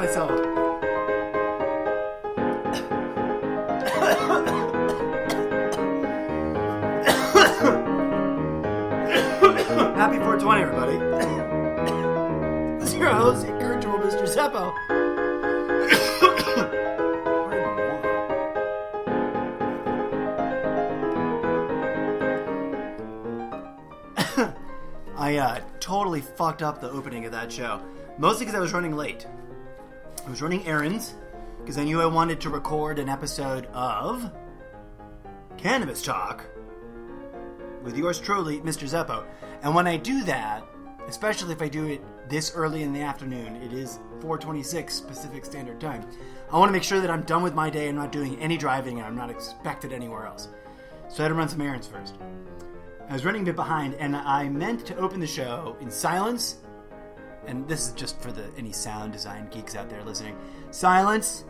myself. Happy 420, everybody. This is your host, incorrigible Mr. Zeppo. I totally fucked up the opening of that show. Mostly because I was running late. I was running errands because I knew I wanted to record an episode of Cannabis Talk with yours truly, Mr. Zeppo. And when I do that, especially if I do it this early in the afternoon, it is 4:26 Pacific Standard Time, I want to make sure that I'm done with my day and not doing any driving and I'm not expected anywhere else. So I had to run some errands first. I was running a bit behind, and I meant to open the show in silence, and this is just for any sound design geeks out there listening. Silence,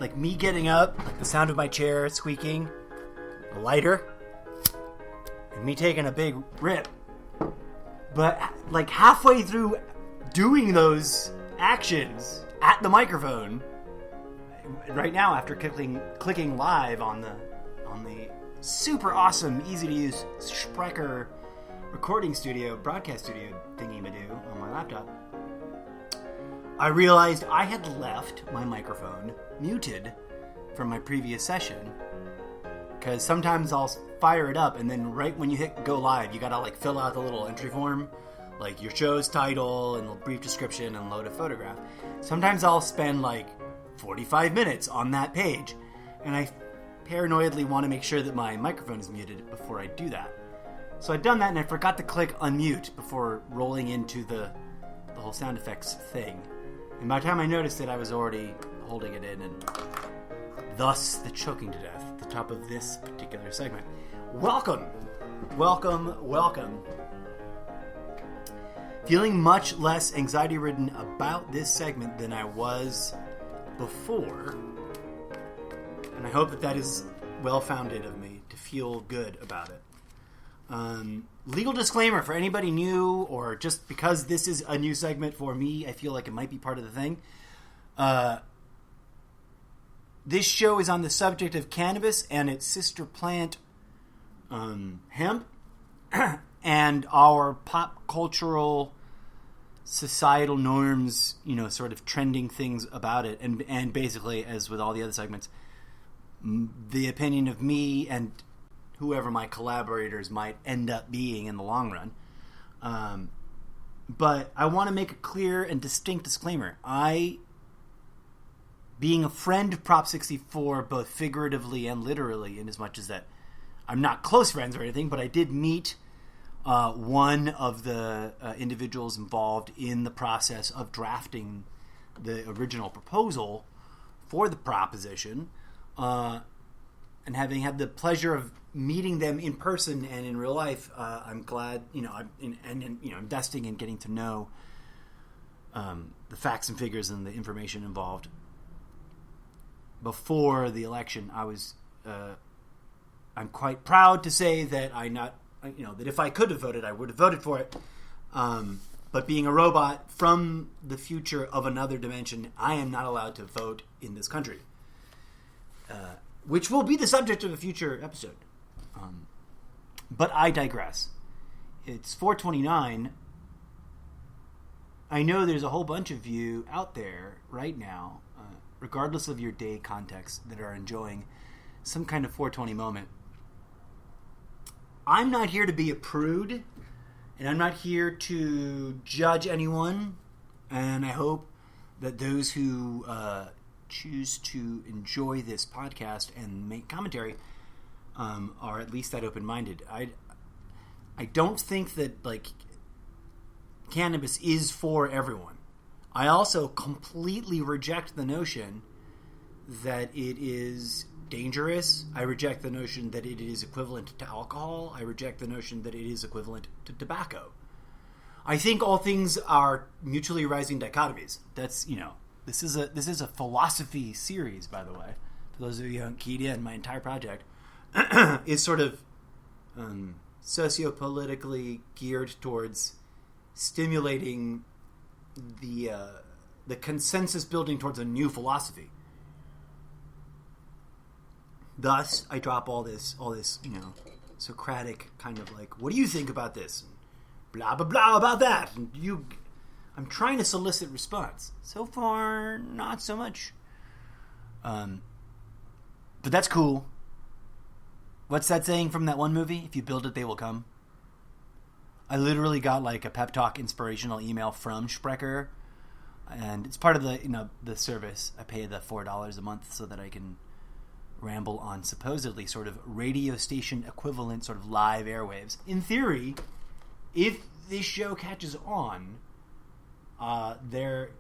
like me getting up, like the sound of my chair squeaking, a lighter, and me taking a big rip. But like halfway through doing those actions at the microphone, right now after clicking live on the super awesome, easy to use Sprecher recording studio, broadcast studio thingy-ma-do on my laptop, I realized I had left my microphone muted from my previous session. Because sometimes I'll fire it up and then right when you hit go live, you gotta like fill out the little entry form, like your show's title and a brief description and load a photograph. Sometimes I'll spend like 45 minutes on that page, and I paranoidly want to make sure that my microphone is muted before I do that. So I'd done that and I forgot to click unmute before rolling into the whole sound effects thing. And by the time I noticed it, I was already holding it in, and thus the choking to death at the top of this particular segment. Welcome. Feeling much less anxiety-ridden about this segment than I was before. And I hope that is well-founded of me to feel good about it. Legal disclaimer for anybody new, or just because this is a new segment for me, I feel like it might be part of the thing. This show is on the subject of cannabis and its sister plant, hemp, and our pop cultural societal norms, sort of trending things about it. And basically, as with all the other segments, the opinion of me and whoever my collaborators might end up being in the long run. But I want to make a clear and distinct disclaimer. Being a friend of Prop 64, both figuratively and literally, in as much as that I'm not close friends or anything, but I did meet one of the individuals involved in the process of drafting the original proposal for the proposition, and having had the pleasure of meeting them in person and in real life, I'm glad, investing in getting to know the facts and figures and the information involved. Before the election, I'm quite proud to say that that if I could have voted, I would have voted for it. But being a robot from the future of another dimension, I am not allowed to vote in this country. Which will be the subject of a future episode. But I digress. It's 4:29. I know there's a whole bunch of you out there right now, regardless of your day context, that are enjoying some kind of 420 moment. I'm not here to be a prude, and I'm not here to judge anyone, and I hope that those who choose to enjoy this podcast and make commentary are at least that open-minded. I don't think that cannabis is for everyone. I also completely reject the notion that it is dangerous. I reject the notion that it is equivalent to alcohol. I reject the notion that it is equivalent to tobacco. I think all things are mutually rising dichotomies. That's, this is a philosophy series, by the way. For those of you who haven't keyed in, my entire project is sort of sociopolitically geared towards stimulating the the consensus building towards a new philosophy. Thus, I drop all this, Socratic kind of like, what do you think about this? Blah, blah, blah about that. And I'm trying to solicit response. So far, not so much. But that's cool. What's that saying from that one movie? If you build it, they will come. I literally got like a pep talk inspirational email from Sprecher. And it's part of the service. I pay the $4 a month so that I can ramble on supposedly sort of radio station equivalent sort of live airwaves. In theory, if this show catches on,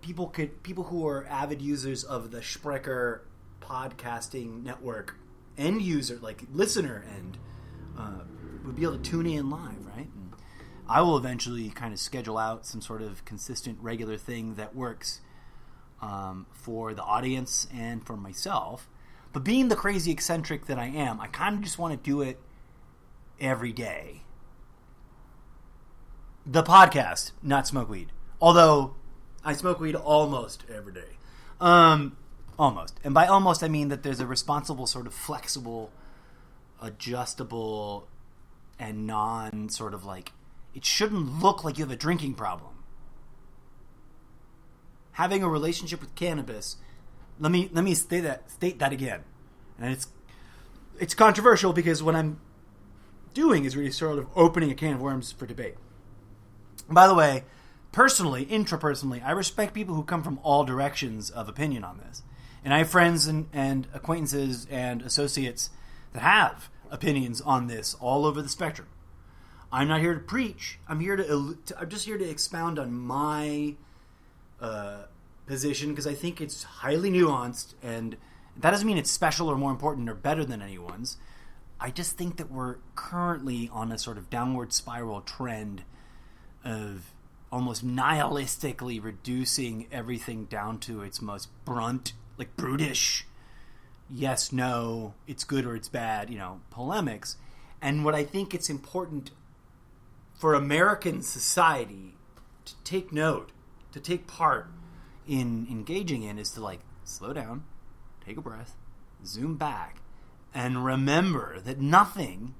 people who are avid users of the Sprecher podcasting network, end user, like listener end, would be able to tune in live, right? And I will eventually kind of schedule out some sort of consistent, regular thing that works for the audience and for myself. But being the crazy eccentric that I am, I kind of just want to do it every day. The podcast, not smoke weed. Although, I smoke weed almost every day. Almost. And by almost, I mean that there's a responsible, sort of flexible, adjustable, and non-sort of like... It shouldn't look like you have a drinking problem. Having a relationship with cannabis... Let me state that again. And it's controversial because what I'm doing is really sort of opening a can of worms for debate. By the way, personally, intrapersonally, I respect people who come from all directions of opinion on this. And I have friends and acquaintances and associates that have opinions on this all over the spectrum. I'm not here to preach. I'm just here to expound on my position because I think it's highly nuanced, and that doesn't mean it's special or more important or better than anyone's. I just think that we're currently on a sort of downward spiral trend of almost nihilistically reducing everything down to its most brunt, like brutish, yes, no, it's good or it's bad, polemics. And what I think it's important for American society to take note, to take part in engaging in, is to like slow down, take a breath, zoom back, and remember that nothing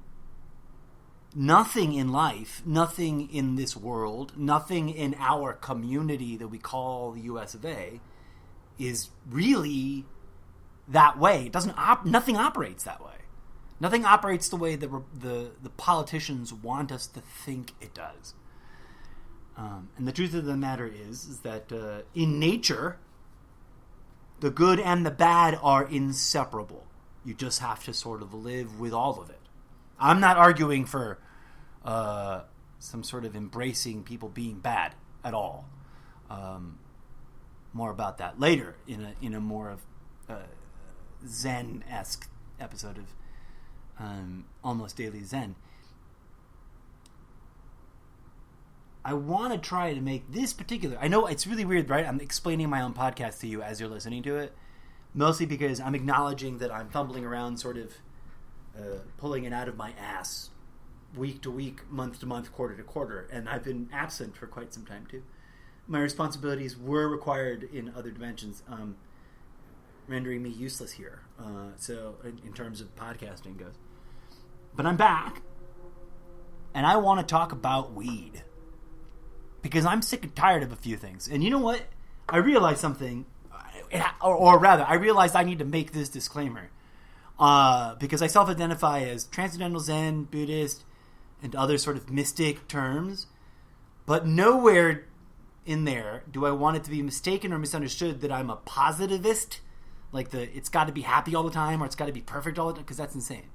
in life, nothing in this world, nothing in our community that we call the US of A is really that way. It doesn't. Nothing operates that way. Nothing operates the way that the politicians want us to think it does. And the truth of the matter is that in nature, the good and the bad are inseparable. You just have to sort of live with all of it. I'm not arguing for some sort of embracing people being bad at all. More about that later in a more of Zen-esque episode of Almost Daily Zen. I want to try to make this particular... I know it's really weird, right? I'm explaining my own podcast to you as you're listening to it. Mostly because I'm acknowledging that I'm fumbling around sort of pulling it out of my ass week to week, month to month, quarter to quarter. And I've been absent for quite some time, too. My responsibilities were required in other dimensions, rendering me useless here. So in terms of podcasting goes. But I'm back. And I want to talk about weed. Because I'm sick and tired of a few things. And you know what? I realized something. Or rather, I realized I need to make this disclaimer. Because I self-identify as Transcendental Zen, Buddhist, and other sort of mystic terms. But nowhere in there do I want it to be mistaken or misunderstood that I'm a positivist. Like it's got to be happy all the time or it's got to be perfect all the time. Because that's insane.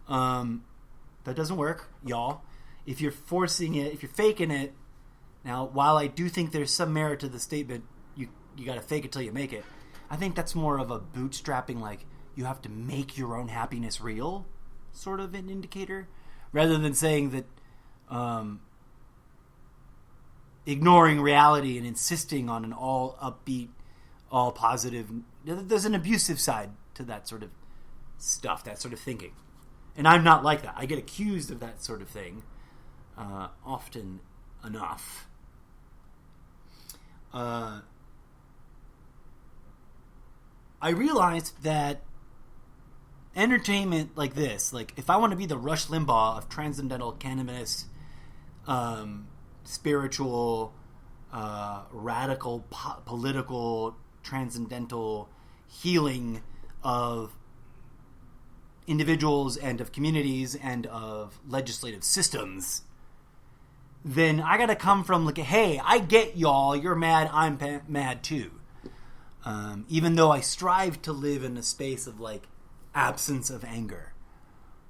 That doesn't work, y'all. If you're forcing it, if you're faking it. Now, while I do think there's some merit to the statement, you got to fake it till you make it, I think that's more of a bootstrapping, like you have to make your own happiness real sort of an indicator, rather than saying that ignoring reality and insisting on an all upbeat, all positive. There's an abusive side to that sort of stuff, that sort of thinking. And I'm not like that. I get accused of that sort of thing often enough. I realized that entertainment like this, like if I want to be the Rush Limbaugh of transcendental cannabis, spiritual, radical, political, transcendental healing of individuals and of communities and of legislative systems, then I gotta come from like, hey, I get y'all, you're mad, I'm mad too. Even though I strive to live in a space of like absence of anger.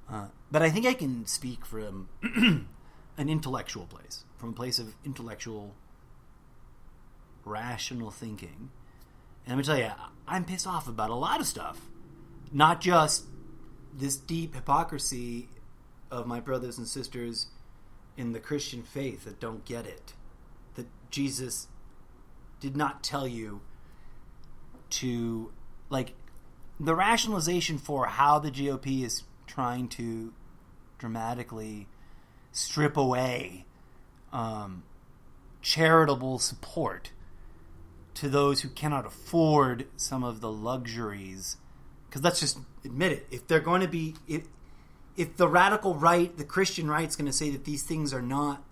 But I think I can speak from an intellectual place, from a place of intellectual, rational thinking. And I'm going to tell you, I'm pissed off about a lot of stuff. Not just this deep hypocrisy of my brothers and sisters in the Christian faith that don't get it. That Jesus did not tell you to, like, the rationalization for how the GOP is trying to dramatically strip away charitable support to those who cannot afford some of the luxuries. Because let's just admit it. If they're going to be... If the radical right, the Christian right, is going to say that these things are not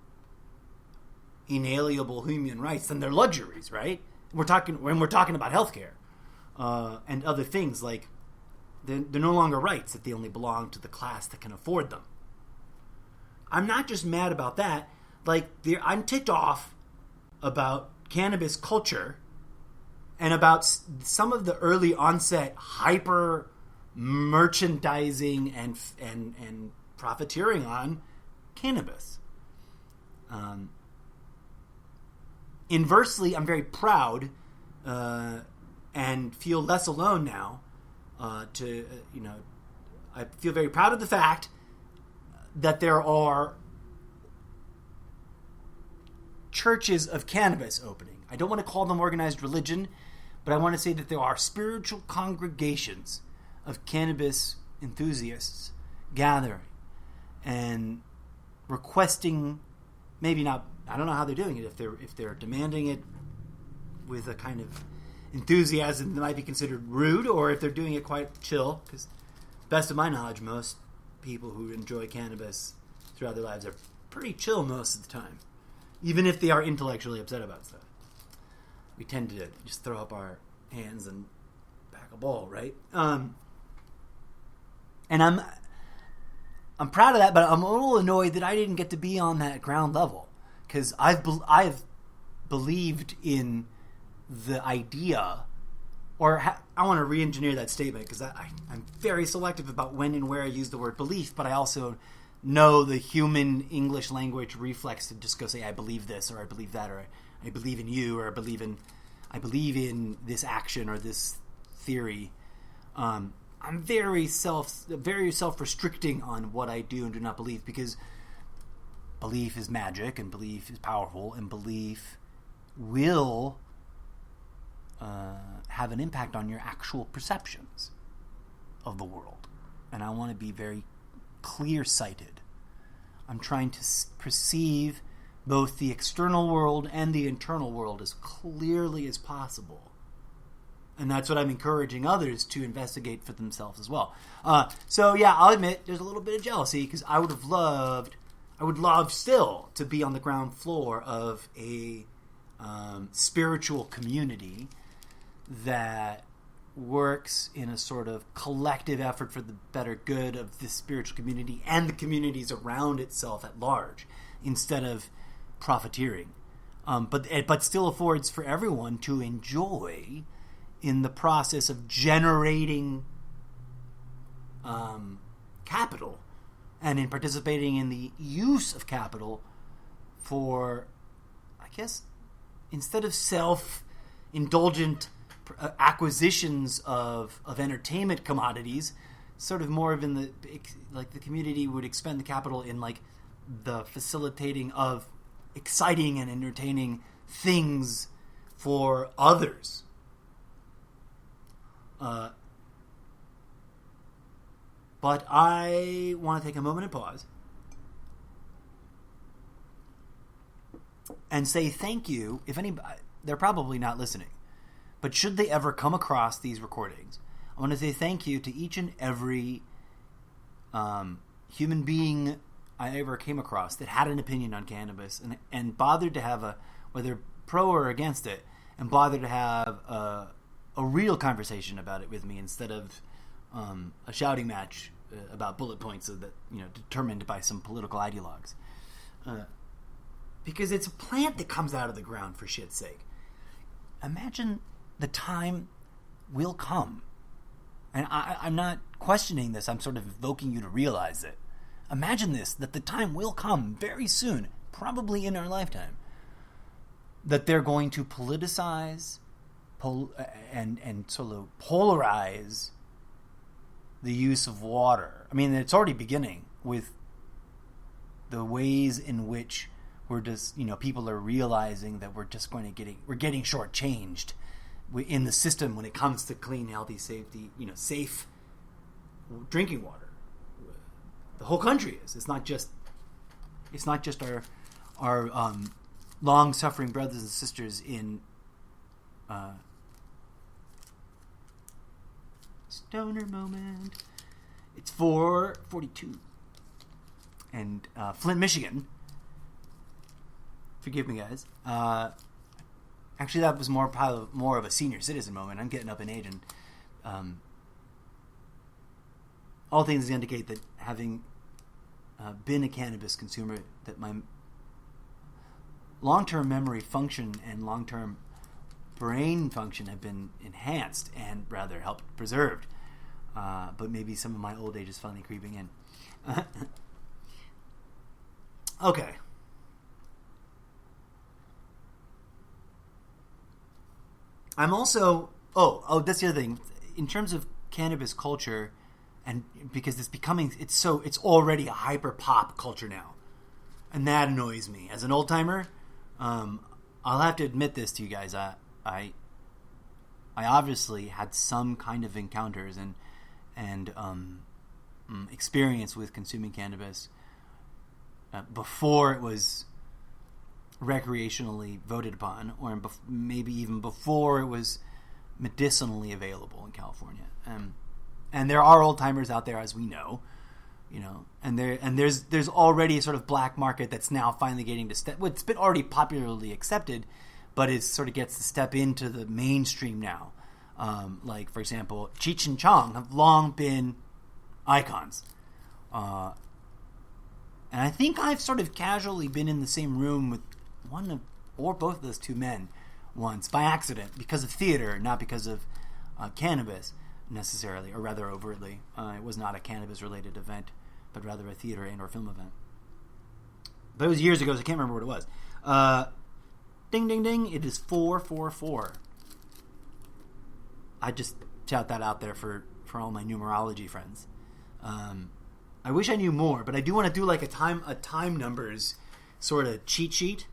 inalienable human rights, then they're luxuries, right? When we're talking about healthcare and other things, like they're no longer rights, that they only belong to the class that can afford them. I'm not just mad about that. Like, I'm ticked off about cannabis culture and about some of the early onset hyper merchandising and profiteering on cannabis. Inversely, I'm very proud and feel less alone now. I feel very proud of the fact that there are churches of cannabis opening. I don't want to call them organized religion, but I want to say that there are spiritual congregations of cannabis enthusiasts gathering and requesting, maybe not, I don't know how they're doing it, if they're demanding it with a kind of enthusiasm that might be considered rude, or if they're doing it quite chill, because best of my knowledge, most people who enjoy cannabis throughout their lives are pretty chill most of the time, even if they are intellectually upset about stuff. We tend to just throw up our hands and back a ball, right? And I'm proud of that, but I'm a little annoyed that I didn't get to be on that ground level, because I've believed in the idea, or I want to re-engineer that statement, because I'm very selective about when and where I use the word belief, but I also know the human English language reflex to just go say, I believe this, or I believe that, or I believe in you, or I believe in this action or this theory. I'm very self-restricting on what I do and do not believe, because belief is magic, and belief is powerful, and belief will have an impact on your actual perceptions of the world. And I want to be very clear-sighted. I'm trying to perceive both the external world and the internal world as clearly as possible. And that's what I'm encouraging others to investigate for themselves as well. So yeah, I'll admit there's a little bit of jealousy, because I would love still to be on the ground floor of a spiritual community that works in a sort of collective effort for the better good of this spiritual community and the communities around itself at large, instead of profiteering. But still affords for everyone to enjoy in the process of generating capital, and in participating in the use of capital for, I guess, instead of self-indulgent acquisitions of entertainment commodities, sort of more of in the, like, the community would expend the capital in, like, the facilitating of exciting and entertaining things for others. But I want to take a moment and pause and say thank you. If anybody, they're probably not listening, But should they ever come across these recordings, I want to say thank you to each and every human being I ever came across that had an opinion on cannabis and bothered to have whether pro or against it, and bothered to have a real conversation about it with me instead of a shouting match about bullet points determined by some political ideologues. Because it's a plant that comes out of the ground, for shit's sake. Imagine the time will come. And I'm not questioning this. I'm sort of evoking you to realize it. Imagine this, that the time will come very soon, probably in our lifetime, that they're going to politicize and sort of polarize the use of water. I mean, it's already beginning with the ways in which we're just, people are realizing that we're just we're getting shortchanged in the system when it comes to clean, healthy, safe drinking water. The whole country is. It's not just our long-suffering brothers and sisters in stoner moment. It's 4:42, and Flint, Michigan. Forgive me, guys. Actually, that was more of a senior citizen moment. I'm getting up in age, and all things indicate that having been a cannabis consumer, that my long-term memory function and long-term brain function have been enhanced and rather helped preserved. But maybe some of my old age is finally creeping in. Okay. I'm also... Oh, that's the other thing. In terms of cannabis culture, and because it's already a hyper pop culture now. And that annoys me. As an old timer, I'll have to admit this to you guys. I obviously had some kind of encounters and experience with consuming cannabis before it was recreationally voted upon, or maybe even before it was medicinally available in California. And there are old timers out there, as we know, and there's already a sort of black market that's now finally getting to step. Well, it's been already popularly accepted, but it sort of gets to step into the mainstream now. Like, for example, Cheech and Chong have long been icons. And I think I've sort of casually been in the same room with one or both of those two men once by accident, because of theater, not because of cannabis necessarily, or rather overtly. It was not a cannabis-related event, but rather a theater and or film event. But it was years ago, so I can't remember what it was. Ding, ding, ding. It is 444. I just shout that out there for all my numerology friends. I wish I knew more, but I do want to do like a time numbers sort of cheat sheet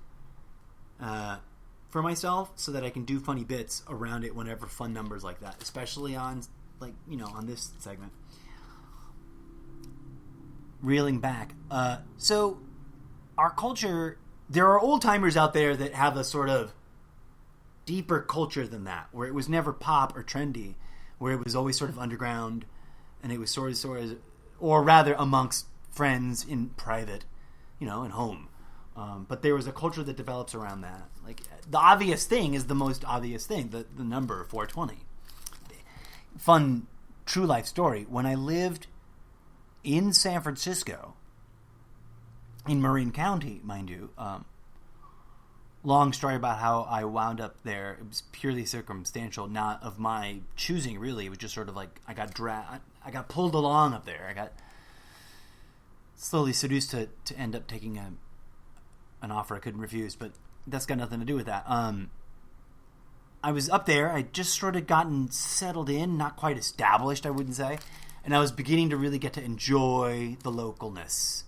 for myself, so that I can do funny bits around it whenever fun numbers like that, especially on on this segment. Reeling back, so our culture, there are old timers out there that have a sort of deeper culture than that, where it was never pop or trendy, where it was always sort of underground, and it was sort of, or rather amongst friends in private, in home. But there was a culture that develops around that. Like, the obvious thing is the most obvious thing, the number 420. Fun true life story. When I lived in San Francisco, in Marin County, mind you, long story about how I wound up there. It was purely circumstantial, not of my choosing, really. It was just sort of like I got pulled along up there. I got slowly seduced to end up taking an offer I couldn't refuse, but that's got nothing to do with that. I was up there. I just sort of gotten settled in, not quite established, I wouldn't say, and I was beginning to really get to enjoy the localness,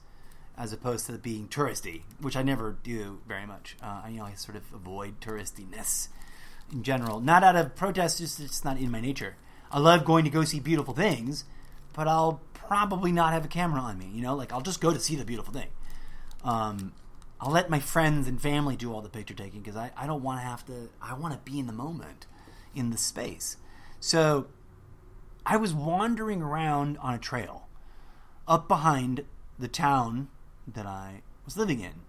as opposed to being touristy, which I never do very much. I sort of avoid touristiness in general. Not out of protest, it's not in my nature. I love going to go see beautiful things, but I'll probably not have a camera on me. I'll just go to see the beautiful thing. I'll let my friends and family do all the picture taking, because I don't want to have to. I want to be in the moment. in the space. So I was wandering around on a trail up behind the town that I was living in.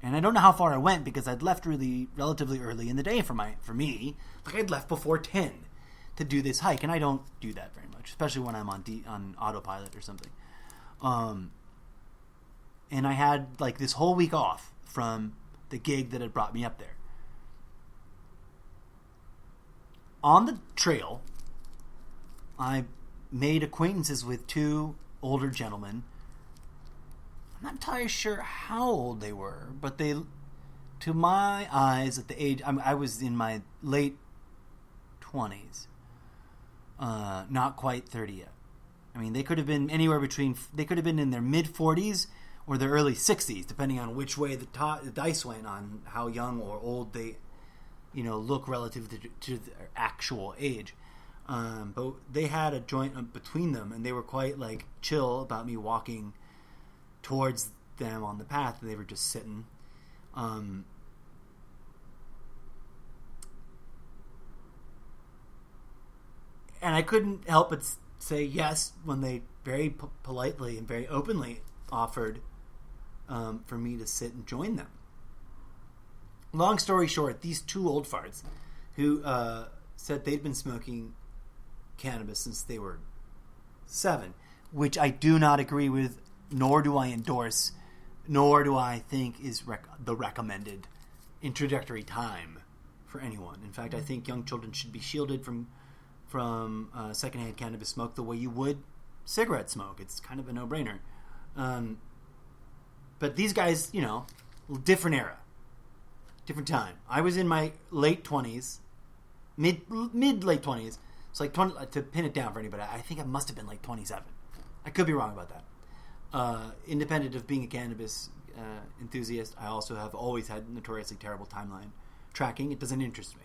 And I don't know how far I went because I'd left relatively early in the day for me. Like I'd left before 10 to do this hike, and I don't do that very much, especially when I'm on autopilot or something. And I had like this whole week off from the gig that had brought me up there. On the trail, I made acquaintances with two older gentlemen. I'm not entirely sure how old they were, but they, to my eyes, at the age, I was in my late 20s, not quite 30 yet. I mean, they could have been they could have been in their mid-40s or their early 60s, depending on which way the dice went on how young or old they, look relative to their actual age. But they had a joint between them, and they were quite, like, chill about me walking towards them on the path. They were just sitting. And I couldn't help but say yes when they very politely and very openly offered for me to sit and join them. Long story short, these two old farts who said they'd been smoking cannabis since they were 7, which I do not agree with, nor do I endorse, nor do I think is the recommended introductory time for anyone. In fact, I think young children should be shielded from secondhand cannabis smoke the way you would cigarette smoke. It's kind of a no-brainer. But these guys, different era, different time. I was in my late 20s, mid-late 20s. It's like 20, to pin it down for anybody, I think I must have been like 27. I could be wrong about that. Independent of being a cannabis enthusiast, I also have always had notoriously terrible timeline tracking. It doesn't interest me.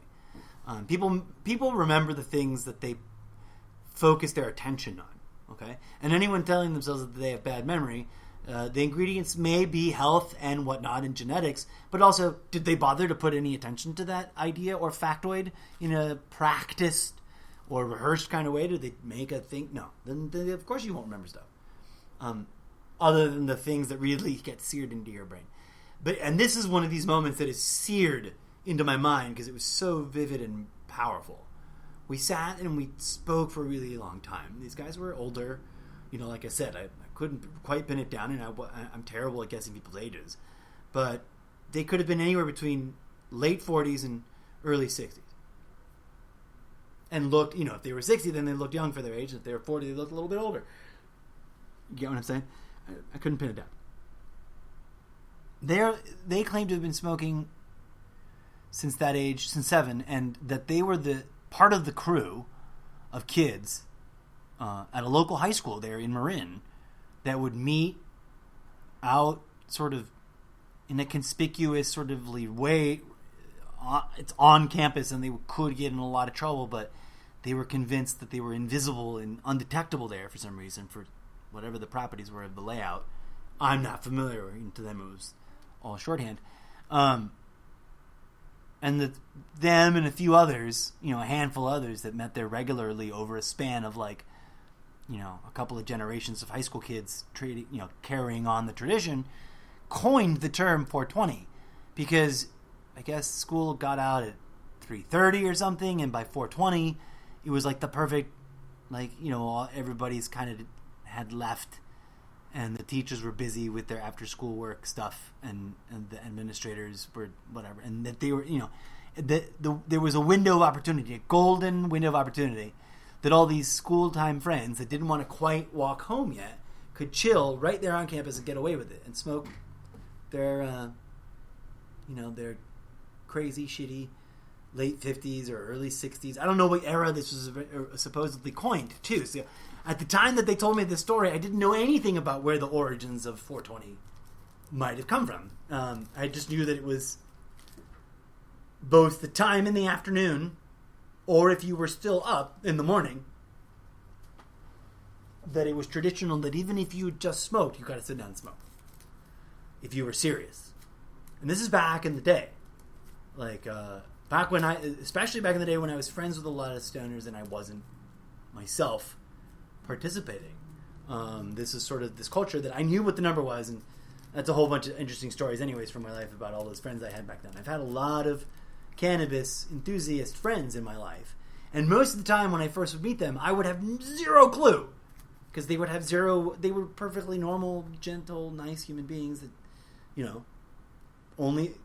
People remember the things that they focus their attention on. Okay, and anyone telling themselves that they have bad memory, the ingredients may be health and whatnot and genetics, but also, did they bother to put any attention to that idea or factoid in a practiced or rehearsed kind of way? Did they make a thing? No. Then of course you won't remember stuff. Other than the things that really get seared into your brain. And this is one of these moments that is seared into my mind because it was so vivid and powerful. We sat and we spoke for a really long time. These guys were older. Like I said, I couldn't quite pin it down, and I'm terrible at guessing people's ages. But they could have been anywhere between late 40s and early 60s. And looked, if they were 60, then they looked young for their age. If they were 40, they looked a little bit older. You get what I'm saying? I couldn't pin it down. They claimed to have been smoking since that age, since 7, and that they were the part of the crew of kids at a local high school there in Marin that would meet out sort of in a conspicuous sort of way. It's on campus, and they could get in a lot of trouble, but they were convinced that they were invisible and undetectable there for some reason, for whatever the properties were of the layout. I'm not familiar. To them, it was all shorthand. And them and a few others, a handful of others that met there regularly over a span of a couple of generations of high school kids carrying on the tradition, coined the term 420 because I guess school got out at 3:30 or something, and by 4:20 it was like the perfect, everybody's kind of had left, and the teachers were busy with their after-school work stuff, and the administrators were whatever, and that they were, there was a window of opportunity, a golden window of opportunity, that all these school-time friends that didn't want to quite walk home yet could chill right there on campus and get away with it and smoke their, their crazy, shitty late 50s or early 60s. I don't know what era this was supposedly coined, too. So at the time that they told me this story, I didn't know anything about where the origins of 420 might have come from. I just knew that it was both the time in the afternoon, or if you were still up in the morning, that it was traditional that even if you just smoked, you got to sit down and smoke if you were serious. And this is back in the day. especially back in the day when I was friends with a lot of stoners and I wasn't myself participating. This is sort of this culture that I knew what the number was, and that's a whole bunch of interesting stories anyways from my life about all those friends I had back then. I've had a lot of cannabis enthusiast friends in my life, and most of the time when I first would meet them, I would have zero clue, because they were perfectly normal, gentle, nice human beings that, only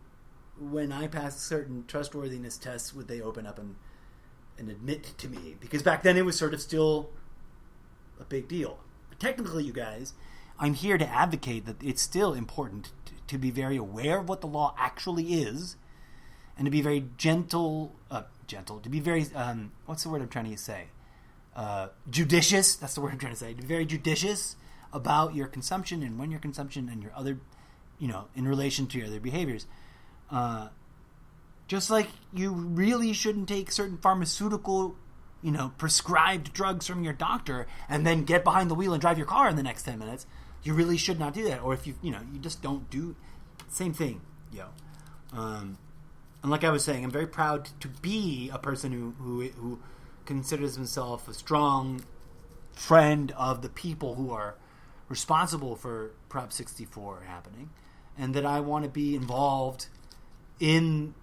when I passed certain trustworthiness tests would they open up and admit to me, because back then it was sort of still a big deal. But technically, you guys, I'm here to advocate that it's still important to be very aware of what the law actually is, and to be very gentle, to be very, what's the word I'm trying to say? Judicious, that's the word I'm trying to say. To be very judicious about your consumption and when your consumption and your other, in relation to your other behaviors. Just like you really shouldn't take certain pharmaceutical, prescribed drugs from your doctor and then get behind the wheel and drive your car in the next 10 minutes. You really should not do that. Or if you just don't do, same thing, And like I was saying, I'm very proud to be a person who considers himself a strong friend of the people who are responsible for Prop 64 happening, and that I want to be involved in,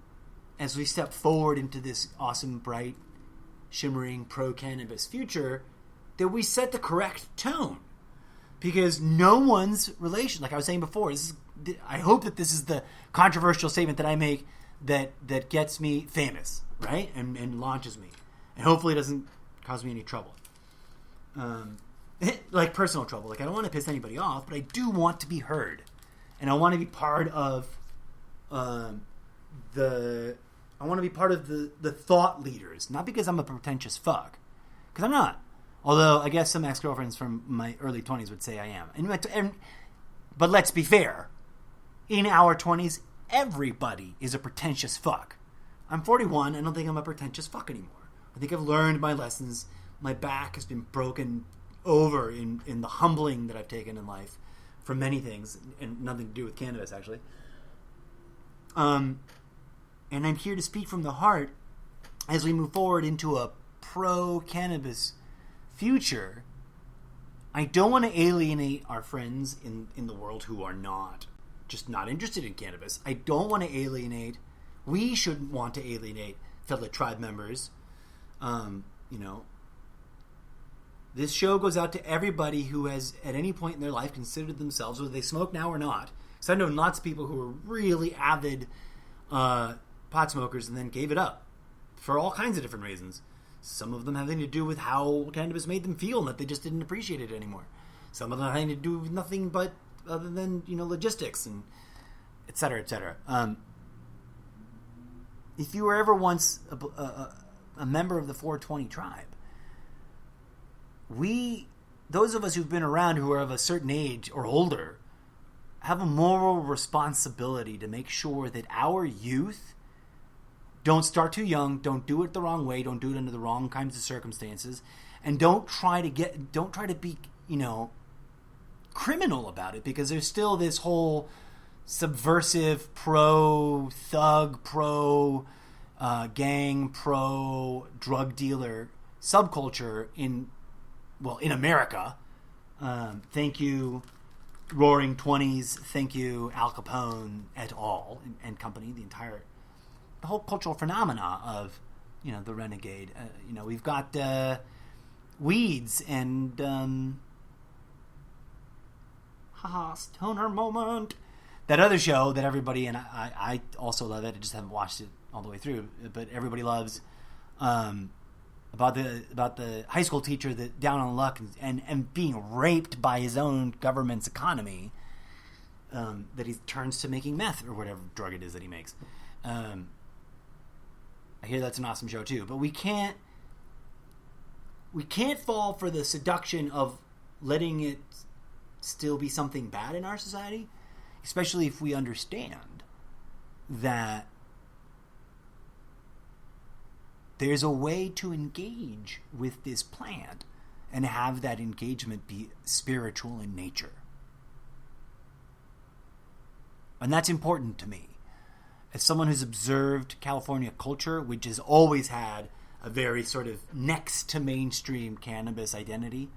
as we step forward into this awesome, bright, shimmering pro-cannabis future, that we set the correct tone. Because no one's relation, like I was saying before, I hope that this is the controversial statement that I make that gets me famous, right? And launches me. And hopefully it doesn't cause me any trouble. Like personal trouble. Like I don't want to piss anybody off, but I do want to be heard. And I want to be part of the thought leaders. Not because I'm a pretentious fuck. Because I'm not. Although I guess some ex-girlfriends from my early 20s would say I am. But let's be fair. In our 20s, everybody is a pretentious fuck. I'm 41. I don't think I'm a pretentious fuck anymore. I think I've learned my lessons. My back has been broken over in the humbling that I've taken in life from many things, and nothing to do with cannabis, actually. And I'm here to speak from the heart as we move forward into a pro-cannabis future. I don't want to alienate our friends in the world who are not interested in cannabis. I don't want to alienate. We shouldn't want to alienate fellow tribe members. This show goes out to everybody who has at any point in their life considered themselves, whether they smoke now or not. Because I know lots of people who are really avid pot smokers and then gave it up for all kinds of different reasons. Some of them having to do with how cannabis made them feel and that they just didn't appreciate it anymore. Some of them having to do with nothing but other than logistics and et cetera, et cetera. If you were ever once a member of the 420 tribe, those of us who've been around who are of a certain age or older, have a moral responsibility to make sure that our youth don't start too young, don't do it the wrong way, don't do it under the wrong kinds of circumstances, and don't try to be, criminal about it, because there's still this whole subversive, pro-thug, pro-gang, pro-drug dealer subculture in America. Thank you, Roaring Twenties. Thank you, Al Capone et al. And company. The whole cultural phenomena of, the renegade. We've got Weeds and Stoner Moment. That other show that everybody, and I also love it. I just haven't watched it all the way through, but everybody loves. About the high school teacher that down on luck and being raped by his own government's economy, that he turns to making meth or whatever drug it is that he makes. I hear that's an awesome show too, but we can't fall for the seduction of letting it still be something bad in our society, especially if we understand that there's a way to engage with this plant and have that engagement be spiritual in nature. And that's important to me. as someone who's observed California culture, which has always had a very sort of next to mainstream cannabis identity,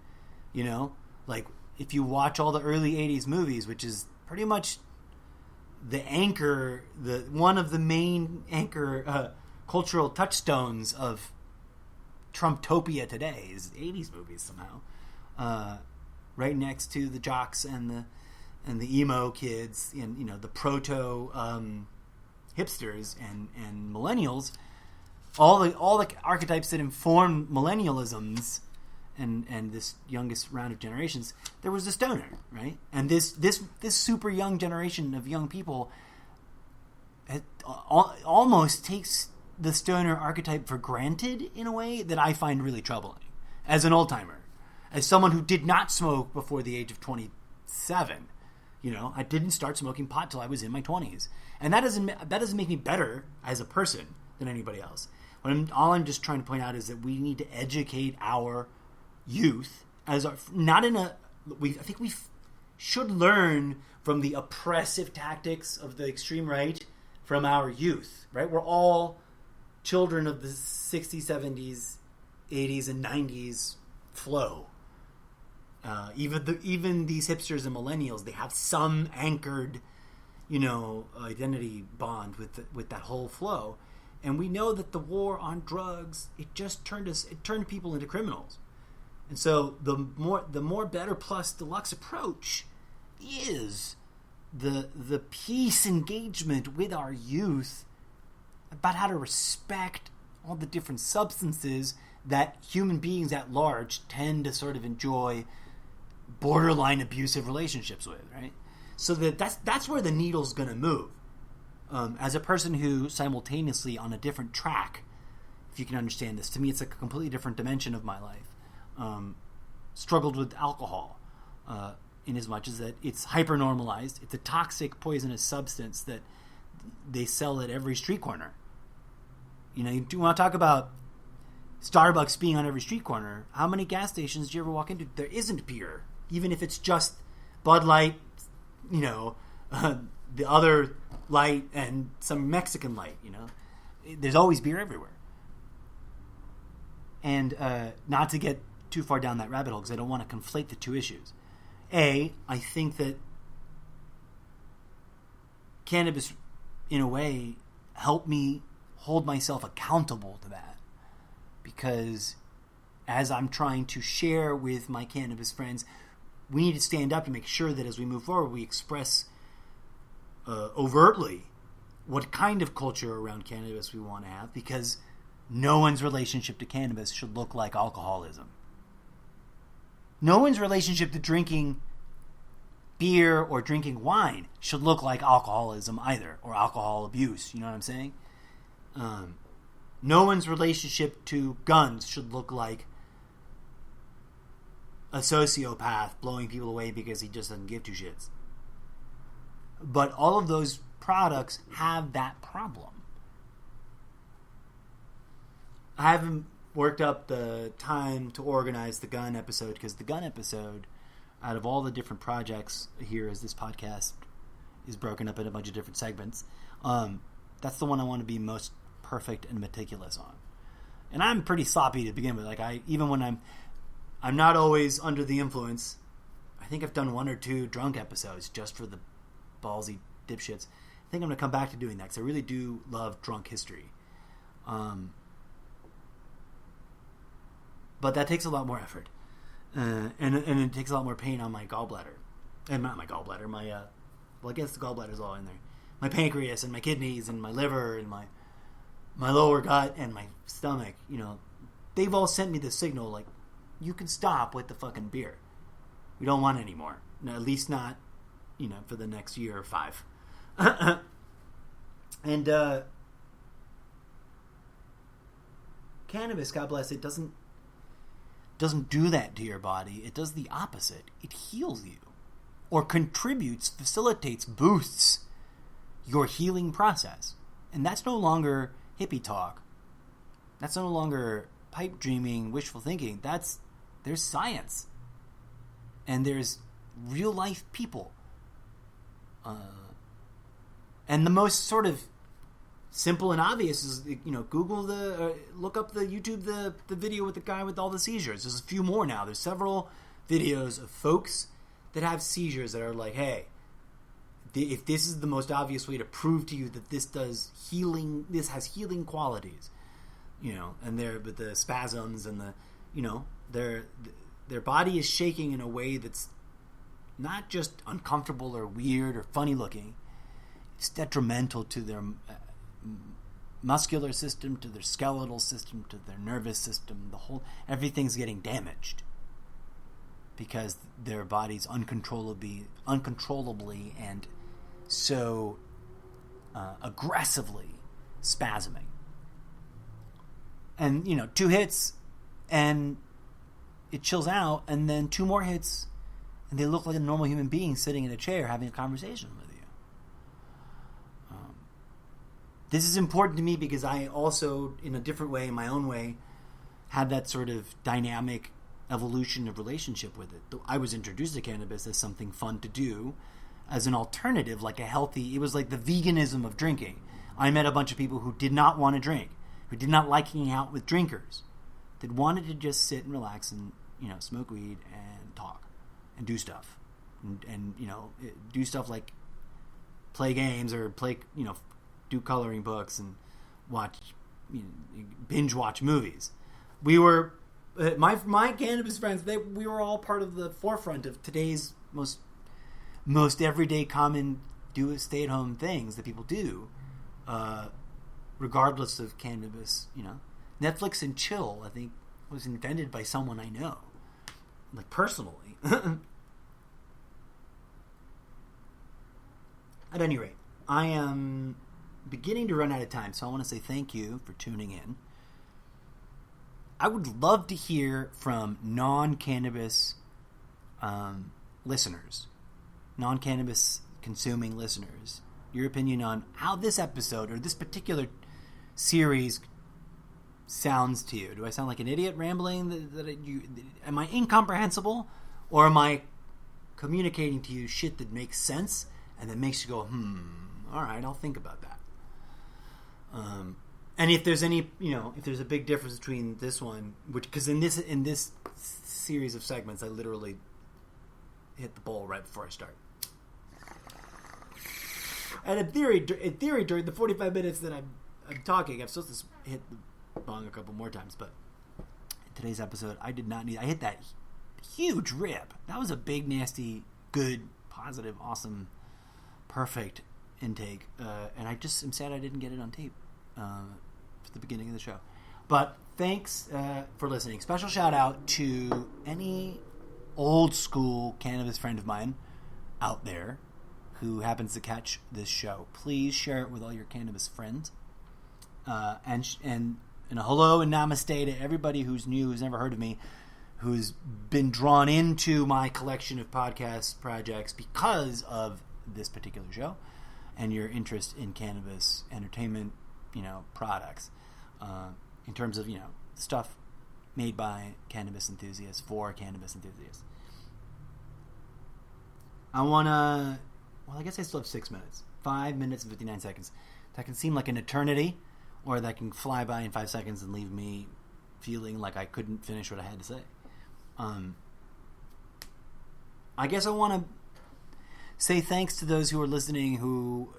you know, like if you watch all the early 80s movies, which is pretty much the anchor, one of the main anchor cultural touchstones of Trumptopia today is 80s movies somehow. Right next to the jocks and the emo kids and, you know, the proto hipsters and millennials, all the archetypes that inform millennialisms and this youngest round of generations, there was the stoner, right? And this super young generation of young people almost takes the stoner archetype for granted in a way that I find really troubling as an old-timer. As someone who did not smoke before the age of 27, you know, I didn't start smoking pot till I was in my 20s. And that doesn't make me better as a person than anybody else. All I'm just trying to point out is that we need to educate our youth I think we should learn from the oppressive tactics of the extreme right from our youth, right? We're all children of the 60s, 70s, 80s, and 90s flow. Even these hipsters and millennials, they have some anchored, you know, identity bond with that whole flow. And we know that the war on drugs, it turned people into criminals. And so the more better plus deluxe approach is the peace engagement with our youth about how to respect all the different substances that human beings at large tend to sort of enjoy borderline abusive relationships with, right? So that's where the needle's going to move. As a person who simultaneously on a different track, if you can understand this, to me it's a completely different dimension of my life, struggled with alcohol, in as much as that it's hyper-normalized. It's a toxic, poisonous substance that they sell at every street corner. You know, you want to talk about Starbucks being on every street corner. How many gas stations do you ever walk into? There isn't beer, even if it's just Bud Light, you know, the other light and some Mexican light, you know. There's always beer everywhere. And not to get too far down that rabbit hole because I don't want to conflate the two issues. I think that cannabis, in a way, helped me hold myself accountable to that. Because as I'm trying to share with my cannabis friends, we need to stand up to make sure that as we move forward, we express overtly what kind of culture around cannabis we want to have, because no one's relationship to cannabis should look like alcoholism. No one's relationship to drinking beer or drinking wine should look like alcoholism either, or alcohol abuse, you know what I'm saying? No one's relationship to guns should look like a sociopath blowing people away because he just doesn't give two shits. But all of those products have that problem. I haven't worked up the time to organize the gun episode, because the gun episode, out of all the different projects here as this podcast is broken up in a bunch of different segments, that's the one I want to be most perfect and meticulous on. And I'm pretty sloppy to begin with. Like, even when I'm not always under the influence. I think I've done one or two drunk episodes just for the ballsy dipshits. I think I'm going to come back to doing that because I really do love drunk history. But that takes a lot more effort. And it takes a lot more pain on my gallbladder. And not my gallbladder, I guess the gallbladder's all in there. My pancreas and my kidneys and my liver and my lower gut and my stomach, you know, they've all sent me the signal, like, you can stop with the fucking beer. We don't want it anymore. No, at least not, you know, for the next year or 5. And cannabis, God bless it, doesn't do that to your body. It does the opposite. It heals you, or contributes, facilitates, boosts your healing process. And that's no longer hippie talk. That's no longer pipe dreaming, wishful thinking. There's science, and there's real life people. And the most sort of simple and obvious is, Google look up the YouTube, the video with the guy with all the seizures. There's a few more now. There's several videos of folks that have seizures that are like, hey, if this is the most obvious way to prove to you that this has healing qualities, and with the spasms and their body is shaking in a way that's not just uncomfortable or weird or funny looking. It's detrimental to their muscular system, to their skeletal system, to their nervous system. Everything's getting damaged because their body's uncontrollably and so aggressively spasming. And 2 hits and it chills out, and then 2 more hits and they look like a normal human being sitting in a chair having a conversation with you. This is important to me because I also, in a different way, in my own way, had that sort of dynamic evolution of relationship with it. I was introduced to cannabis as something fun to do, as an alternative, like it was like the veganism of drinking. I met a bunch of people who did not want to drink, who did not like hanging out with drinkers, that wanted to just sit and relax and, smoke weed and talk and do stuff. And do stuff like play games or do coloring books and binge watch movies. We were my cannabis friends. We were all part of the forefront of today's most everyday common stay at home things that people do, regardless of cannabis. Netflix and chill, I think, was invented by someone I know, like personally. At any rate, I am beginning to run out of time, so I want to say thank you for tuning in. I would love to hear from non-cannabis listeners, non-cannabis consuming listeners, your opinion on how this episode or this particular series sounds to you. Do I sound like an idiot rambling? Am I incomprehensible, or am I communicating to you shit that makes sense and that makes you go, all right, I'll think about that. And if there's if there's a big difference between this one, because in this series of segments, I literally hit the bowl right before I start. And in theory, during the 45 minutes that I'm talking, I'm supposed to hit the bong a couple more times. But in today's episode, I did not need. I hit that huge rip. That was a big, nasty, good, positive, awesome, perfect intake. And I just am sad I didn't get it on tape for the beginning of the show. But thanks for listening. Special shout out to any old school cannabis friend of mine out there who happens to catch this show. Please share it with all your cannabis friends. And a hello and namaste to everybody who's new, who's never heard of me, who's been drawn into my collection of podcast projects because of this particular show and your interest in cannabis entertainment, products, in terms of, stuff made by cannabis enthusiasts for cannabis enthusiasts. I guess I still have 6 minutes. 5 minutes and 59 seconds. That can seem like an eternity, or that can fly by in 5 seconds and leave me feeling like I couldn't finish what I had to say. I guess I want to say thanks to those who are listening who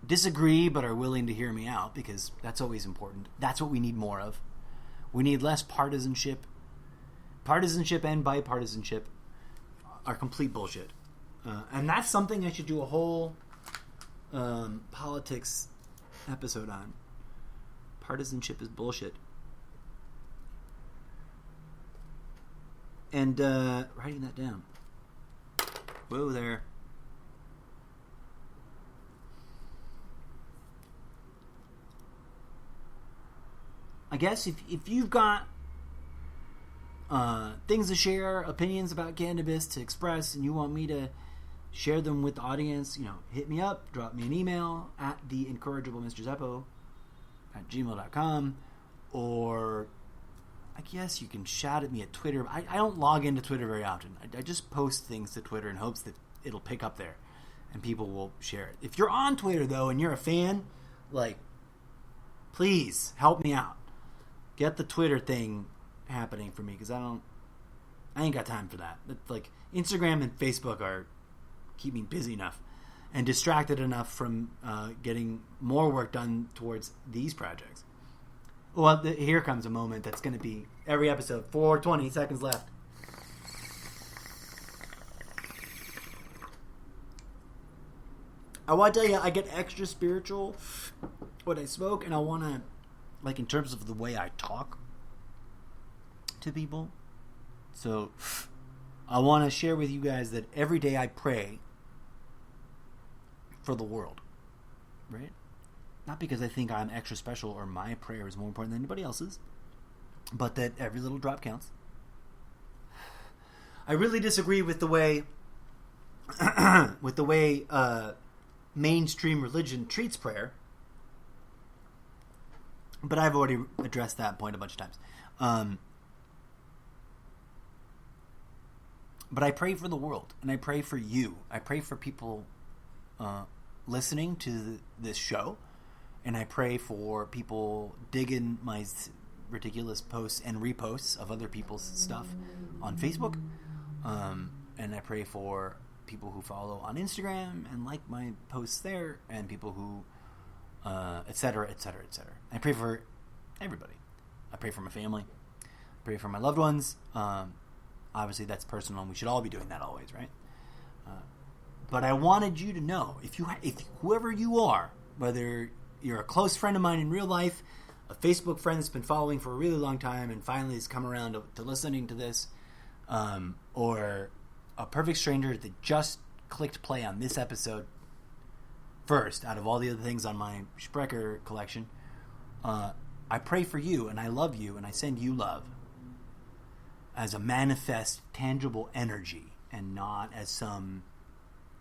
disagree but are willing to hear me out, because that's always important. That's what we need more of. We need less partisanship. Partisanship and bipartisanship are complete bullshit. And that's something I should do a whole politics episode on. Partisanship is bullshit. And writing that down. Whoa there. I guess if you've got things to share, opinions about cannabis to express, and you want me to share them with the audience, hit me up, drop me an email at theincorrigiblemrzeppo@gmail.com, or I guess you can shout at me at Twitter. I don't log into Twitter very often. I just post things to Twitter in hopes that it'll pick up there and people will share it. If you're on Twitter, though, and you're a fan Like, please help me out. Get the Twitter thing happening for me, because I ain't got time for that. Like, Instagram and Facebook keep me busy enough and distracted enough from getting more work done towards these projects. Well, here comes a moment that's going to be every episode. 20 seconds left. I want to tell you, I get extra spiritual when I smoke, and I want to, like, in terms of the way I talk to people. So I want to share with you guys that every day I pray for the world, right? Not because I think I'm extra special or my prayer is more important than anybody else's, but that every little drop counts. I really disagree with the way mainstream religion treats prayer, but I've already addressed that point a bunch of times. But I pray for the world, and I pray for you. I pray for people listening to this show, and I pray for people digging my ridiculous posts and reposts of other people's stuff on Facebook, and I pray for people who follow on Instagram and like my posts there, and people who, etc., etc., etc. I pray for everybody. I pray for my family. I pray for my loved ones. Obviously, that's personal, and we should all be doing that always, right? But I wanted you to know, if whoever you are, whether you're a close friend of mine in real life, a Facebook friend that's been following for a really long time and finally has come around to listening to this, or a perfect stranger that just clicked play on this episode first out of all the other things on my Sprecher collection, I pray for you, and I love you, and I send you love as a manifest, tangible energy, and not as some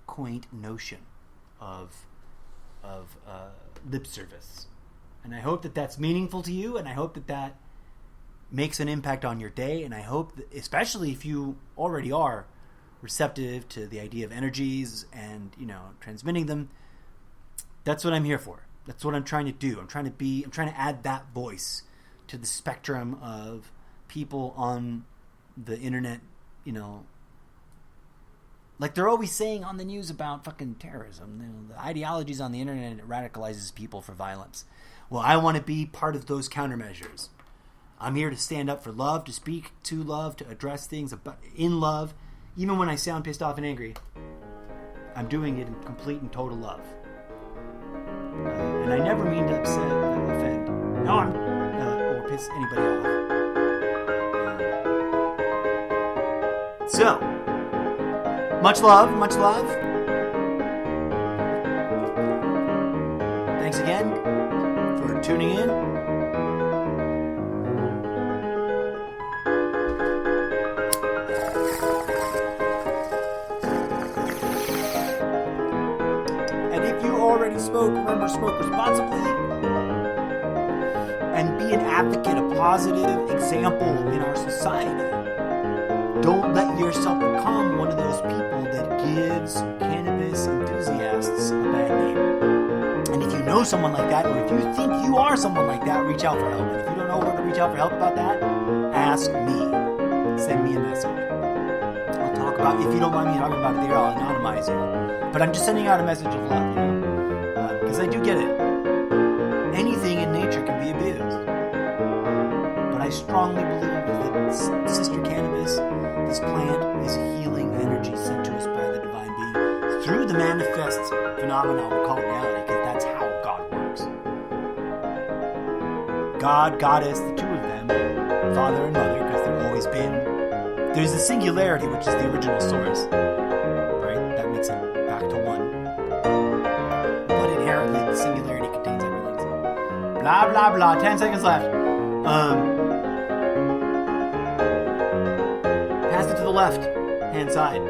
quaint notion of lip service. And I hope that that's meaningful to you, and I hope that that makes an impact on your day, and I hope that, especially if you already are receptive to the idea of energies and, transmitting them, that's what I'm here for. That's what I'm trying to do. I'm trying to add that voice to the spectrum of people on the internet, like they're always saying on the news about fucking terrorism. The ideologies on the internet, it radicalizes people for violence. Well, I want to be part of those countermeasures. I'm here to stand up for love, to speak to love, to address things in love. Even when I sound pissed off and angry, I'm doing it in complete and total love. And I never mean to upset or offend. No, or piss anybody off. So, much love, much love. Thanks again for tuning in. And if you already smoke, remember, smoke responsibly. And be an advocate, a positive example in our society. Don't let yourself become one of those people that gives cannabis enthusiasts a bad name. And if you know someone like that, or if you think you are someone like that, reach out for help. And if you don't know where to reach out for help about that, ask me. Send me a message. I'll talk about, if you don't mind me talking about it there, I'll anonymize you. But I'm just sending out a message of love, because I do get it. Anything in nature can be abused. But I strongly believe that Sister Cannabis, this plant, is healing energy sent to us by the divine being through the manifest phenomenon we call reality, because that's how God works. God, Goddess, the two of them, Father and Mother, because they've always been. There's a singularity, which is the original source, right? That makes it back to one. But inherently, the singularity contains everything. So, blah, blah, blah. 10 seconds left. Pass it to the left hand side.